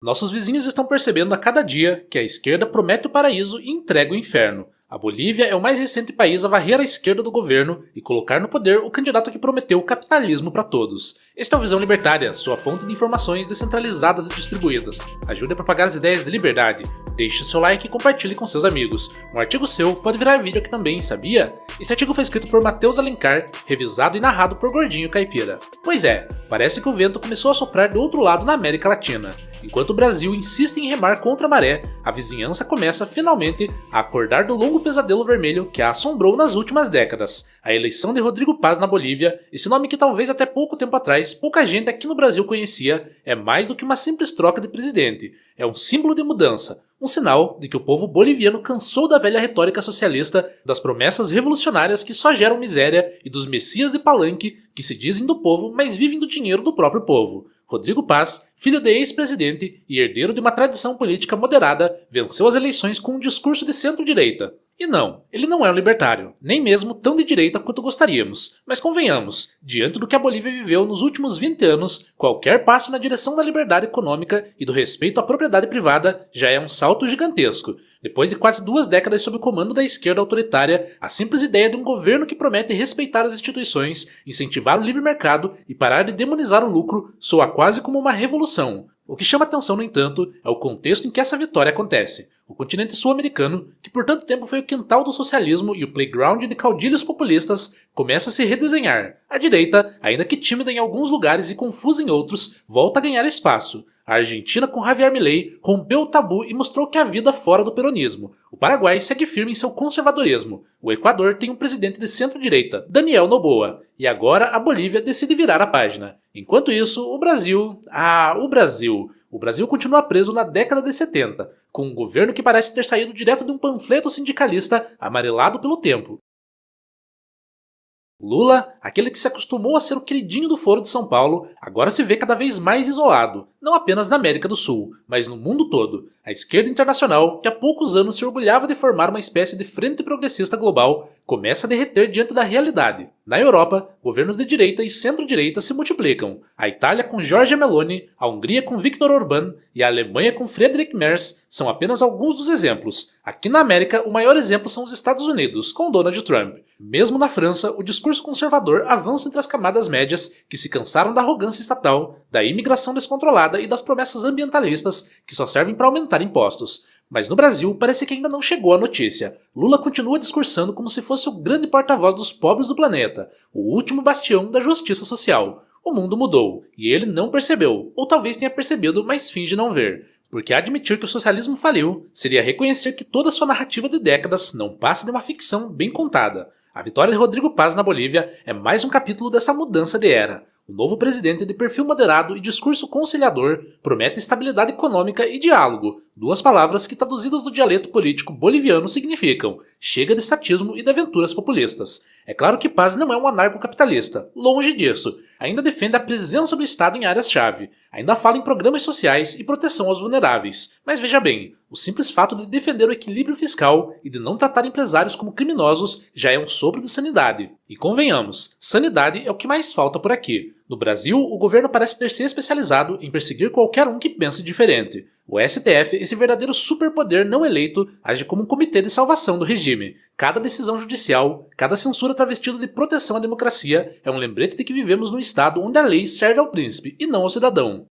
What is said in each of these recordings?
Nossos vizinhos estão percebendo a cada dia que a esquerda promete o paraíso e entrega o inferno. A Bolívia é o mais recente país a varrer a esquerda do governo e colocar no poder o candidato que prometeu o capitalismo para todos. Este é o Visão Libertária, sua fonte de informações descentralizadas e distribuídas. Ajude a propagar as ideias de liberdade. Deixe seu like e compartilhe com seus amigos. Um artigo seu pode virar vídeo aqui também, sabia? Este artigo foi escrito por Matheus Alencar, revisado e narrado por Gordinho Caipira. Pois é, parece que o vento começou a soprar do outro lado na América Latina. Enquanto o Brasil insiste em remar contra a maré, a vizinhança começa finalmente a acordar do longo pesadelo vermelho que a assombrou nas últimas décadas. A eleição de Rodrigo Paz na Bolívia, esse nome que talvez até pouco tempo atrás pouca gente aqui no Brasil conhecia, é mais do que uma simples troca de presidente. É um símbolo de mudança, um sinal de que o povo boliviano cansou da velha retórica socialista, das promessas revolucionárias que só geram miséria e dos messias de palanque que se dizem do povo, mas vivem do dinheiro do próprio povo. Rodrigo Paz, filho de ex-presidente e herdeiro de uma tradição política moderada, venceu as eleições com um discurso de centro-direita. E não, ele não é um libertário, nem mesmo tão de direita quanto gostaríamos. Mas convenhamos, diante do que a Bolívia viveu nos últimos 20 anos, qualquer passo na direção da liberdade econômica e do respeito à propriedade privada já é um salto gigantesco. Depois de quase 2 décadas sob o comando da esquerda autoritária, a simples ideia de um governo que promete respeitar as instituições, incentivar o livre mercado e parar de demonizar o lucro soa quase como uma revolução. O que chama atenção, no entanto, é o contexto em que essa vitória acontece. O continente sul-americano, que por tanto tempo foi o quintal do socialismo e o playground de caudilhos populistas, começa a se redesenhar. A direita, ainda que tímida em alguns lugares e confusa em outros, volta a ganhar espaço. A Argentina, com Javier Milei, rompeu o tabu e mostrou que há vida fora do peronismo. O Paraguai segue firme em seu conservadorismo. O Equador tem um presidente de centro-direita, Daniel Noboa. E agora a Bolívia decide virar a página. Enquanto isso, o Brasil... O Brasil continua preso na década de 70, com um governo que parece ter saído direto de um panfleto sindicalista amarelado pelo tempo. Lula, aquele que se acostumou a ser o queridinho do Foro de São Paulo, agora se vê cada vez mais isolado, não apenas na América do Sul, mas no mundo todo. A esquerda internacional, que há poucos anos se orgulhava de formar uma espécie de frente progressista global, começa a derreter diante da realidade. Na Europa, governos de direita e centro-direita se multiplicam. A Itália com Giorgia Meloni, a Hungria com Viktor Orbán e a Alemanha com Friedrich Merz são apenas alguns dos exemplos. Aqui na América, o maior exemplo são os Estados Unidos, com Donald Trump. Mesmo na França, o discurso conservador avança entre as camadas médias que se cansaram da arrogância estatal, da imigração descontrolada e das promessas ambientalistas que só servem para aumentar impostos. Mas no Brasil, parece que ainda não chegou a notícia. Lula continua discursando como se fosse o grande porta-voz dos pobres do planeta, o último bastião da justiça social. O mundo mudou, e ele não percebeu, ou talvez tenha percebido, mas finge não ver. Porque admitir que o socialismo faliu seria reconhecer que toda sua narrativa de décadas não passa de uma ficção bem contada. A vitória de Rodrigo Paz na Bolívia é mais um capítulo dessa mudança de era. O novo presidente, de perfil moderado e discurso conciliador, promete estabilidade econômica e diálogo, 2 palavras que, traduzidas do dialeto político boliviano, significam chega de estatismo e de aventuras populistas. É claro que Paz não é um anarcocapitalista, longe disso. Ainda defende a presença do Estado em áreas-chave, ainda fala em programas sociais e proteção aos vulneráveis. Mas veja bem, o simples fato de defender o equilíbrio fiscal e de não tratar empresários como criminosos já é um sopro de sanidade. E convenhamos, sanidade é o que mais falta por aqui. No Brasil, o governo parece ter se especializado em perseguir qualquer um que pense diferente. O STF, esse verdadeiro superpoder não eleito, age como um comitê de salvação do regime. Cada decisão judicial, cada censura travestida de proteção à democracia é um lembrete de que vivemos num estado onde a lei serve ao príncipe e não ao cidadão.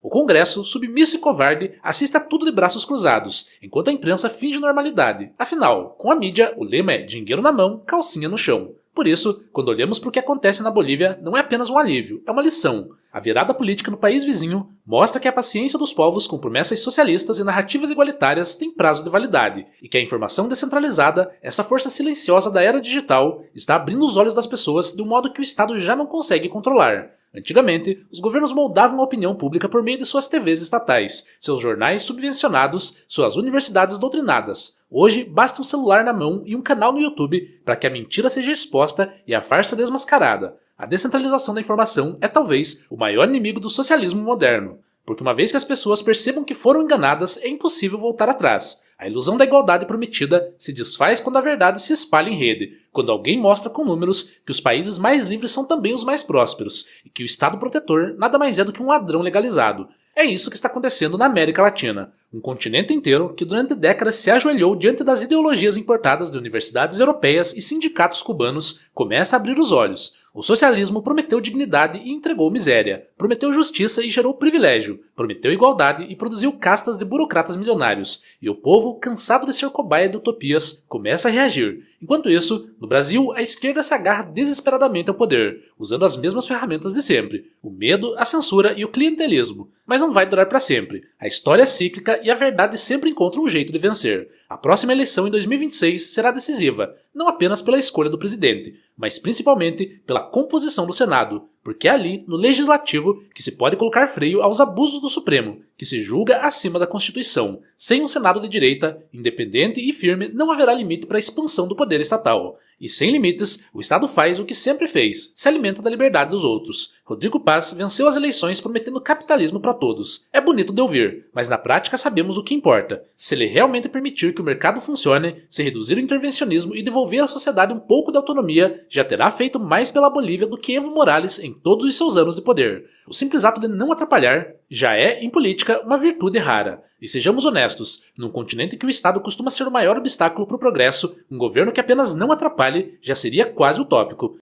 O Congresso, submisso e covarde, assiste a tudo de braços cruzados, enquanto a imprensa finge normalidade. Afinal, com a mídia, o lema é dinheiro na mão, calcinha no chão. Por isso, quando olhamos para o que acontece na Bolívia, não é apenas um alívio, é uma lição. A virada política no país vizinho mostra que a paciência dos povos com promessas socialistas e narrativas igualitárias tem prazo de validade, e que a informação descentralizada, essa força silenciosa da era digital, está abrindo os olhos das pessoas de um modo que o Estado já não consegue controlar. Antigamente, os governos moldavam a opinião pública por meio de suas TVs estatais, seus jornais subvencionados, suas universidades doutrinadas. Hoje, basta um celular na mão e um canal no YouTube para que a mentira seja exposta e a farsa desmascarada. A descentralização da informação é talvez o maior inimigo do socialismo moderno, porque uma vez que as pessoas percebam que foram enganadas, é impossível voltar atrás. A ilusão da igualdade prometida se desfaz quando a verdade se espalha em rede, quando alguém mostra com números que os países mais livres são também os mais prósperos, e que o Estado protetor nada mais é do que um ladrão legalizado. É isso que está acontecendo na América Latina, um continente inteiro que durante décadas se ajoelhou diante das ideologias importadas de universidades europeias e sindicatos cubanos, começa a abrir os olhos. O socialismo prometeu dignidade e entregou miséria, prometeu justiça e gerou privilégio, prometeu igualdade e produziu castas de burocratas milionários, e o povo, cansado de ser cobaia de utopias, começa a reagir. Enquanto isso, no Brasil, a esquerda se agarra desesperadamente ao poder, usando as mesmas ferramentas de sempre, o medo, a censura e o clientelismo. Mas não vai durar para sempre. A história é cíclica e a verdade sempre encontra um jeito de vencer. A próxima eleição em 2026 será decisiva, não apenas pela escolha do presidente, mas principalmente pela composição do Senado, porque é ali, no Legislativo, que se pode colocar freio aos abusos do Supremo, que se julga acima da Constituição. Sem um Senado de direita, independente e firme, não haverá limite para a expansão do poder estatal. E sem limites, o Estado faz o que sempre fez, se alimenta da liberdade dos outros. Rodrigo Paz venceu as eleições prometendo capitalismo para todos. É bonito de ouvir, mas na prática sabemos o que importa. Se ele realmente permitir que o mercado funcione, se reduzir o intervencionismo e devolver à sociedade um pouco de autonomia, já terá feito mais pela Bolívia do que Evo Morales em todos os seus anos de poder. O simples ato de não atrapalhar já é, em política, uma virtude rara. E sejamos honestos, num continente que o Estado costuma ser o maior obstáculo para o progresso, um governo que apenas não atrapalhe já seria quase utópico.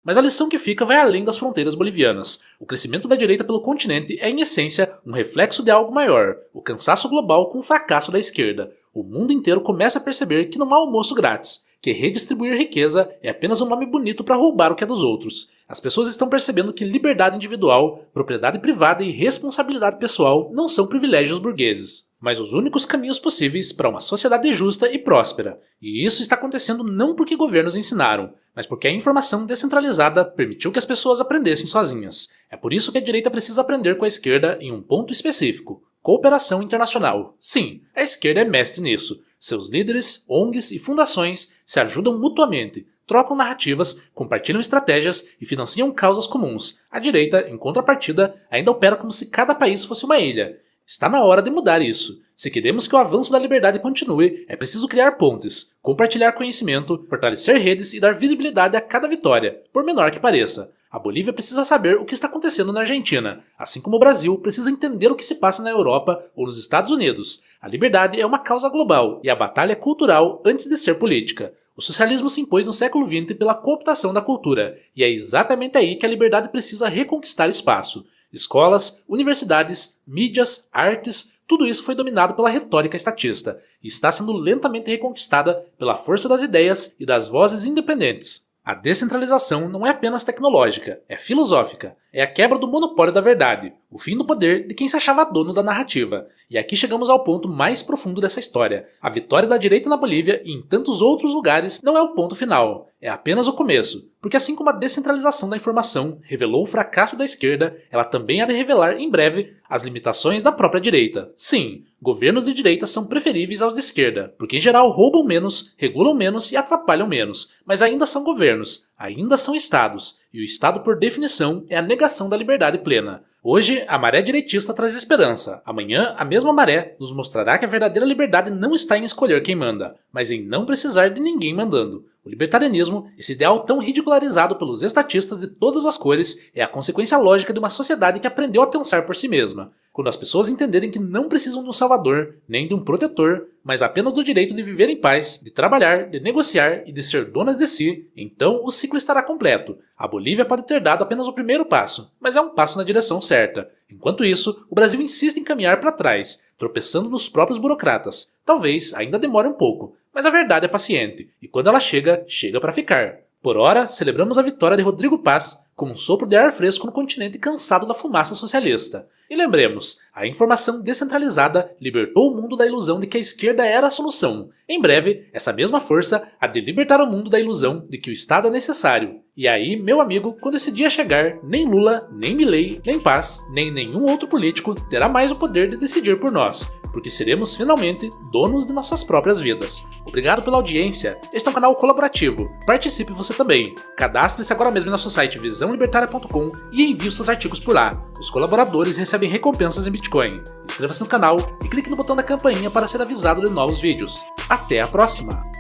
Mas a lição que fica vai além das fronteiras bolivianas. O crescimento da direita pelo continente é, em essência, um reflexo de algo maior, o cansaço global com o fracasso da esquerda. O mundo inteiro começa a perceber que não há almoço grátis, que redistribuir riqueza é apenas um nome bonito para roubar o que é dos outros. As pessoas estão percebendo que liberdade individual, propriedade privada e responsabilidade pessoal não são privilégios burgueses, mas os únicos caminhos possíveis para uma sociedade justa e próspera. E isso está acontecendo não porque governos ensinaram, mas porque a informação descentralizada permitiu que as pessoas aprendessem sozinhas. É por isso que a direita precisa aprender com a esquerda em um ponto específico: cooperação internacional. Sim, a esquerda é mestre nisso. Seus líderes, ONGs e fundações se ajudam mutuamente, trocam narrativas, compartilham estratégias e financiam causas comuns. A direita, em contrapartida, ainda opera como se cada país fosse uma ilha. Está na hora de mudar isso. Se queremos que o avanço da liberdade continue, é preciso criar pontes, compartilhar conhecimento, fortalecer redes e dar visibilidade a cada vitória, por menor que pareça. A Bolívia precisa saber o que está acontecendo na Argentina, assim como o Brasil precisa entender o que se passa na Europa ou nos Estados Unidos. A liberdade é uma causa global e a batalha é cultural antes de ser política. O socialismo se impôs no século XX pela cooptação da cultura, e é exatamente aí que a liberdade precisa reconquistar espaço. Escolas, universidades, mídias, artes, tudo isso foi dominado pela retórica estatista e está sendo lentamente reconquistada pela força das ideias e das vozes independentes. A descentralização não é apenas tecnológica, é filosófica. É a quebra do monopólio da verdade, o fim do poder de quem se achava dono da narrativa. E aqui chegamos ao ponto mais profundo dessa história. A vitória da direita na Bolívia e em tantos outros lugares não é o ponto final, é apenas o começo. Porque assim como a descentralização da informação revelou o fracasso da esquerda, ela também há de revelar em breve as limitações da própria direita. Sim, governos de direita são preferíveis aos de esquerda, porque em geral roubam menos, regulam menos e atrapalham menos, mas ainda são governos, ainda são estados, e o Estado por definição é a negação da liberdade plena. Hoje, a maré direitista traz esperança. Amanhã, a mesma maré nos mostrará que a verdadeira liberdade não está em escolher quem manda, mas em não precisar de ninguém mandando. O libertarianismo, esse ideal tão ridicularizado pelos estatistas de todas as cores, é a consequência lógica de uma sociedade que aprendeu a pensar por si mesma. Quando as pessoas entenderem que não precisam de um salvador, nem de um protetor, mas apenas do direito de viver em paz, de trabalhar, de negociar e de ser donas de si, então o ciclo estará completo. A Bolívia pode ter dado apenas o primeiro passo, mas é um passo na direção certa. Enquanto isso, o Brasil insiste em caminhar para trás, tropeçando nos próprios burocratas. Talvez ainda demore um pouco, mas a verdade é paciente, e quando ela chega, chega para ficar. Por ora, celebramos a vitória de Rodrigo Paz como um sopro de ar fresco no continente cansado da fumaça socialista. E lembremos, a informação descentralizada libertou o mundo da ilusão de que a esquerda era a solução. Em breve, essa mesma força há de libertar o mundo da ilusão de que o Estado é necessário. E aí, meu amigo, quando esse dia chegar, nem Lula, nem Milei, nem Paz, nem nenhum outro político terá mais o poder de decidir por nós. porque seremos finalmente donos de nossas próprias vidas. Obrigado pela audiência. Este é um canal colaborativo. Participe você também. Cadastre-se agora mesmo em nosso site visãolibertaria.com e envie os seus artigos por lá. Os colaboradores recebem recompensas em Bitcoin. Inscreva-se no canal e clique no botão da campainha para ser avisado de novos vídeos. Até a próxima!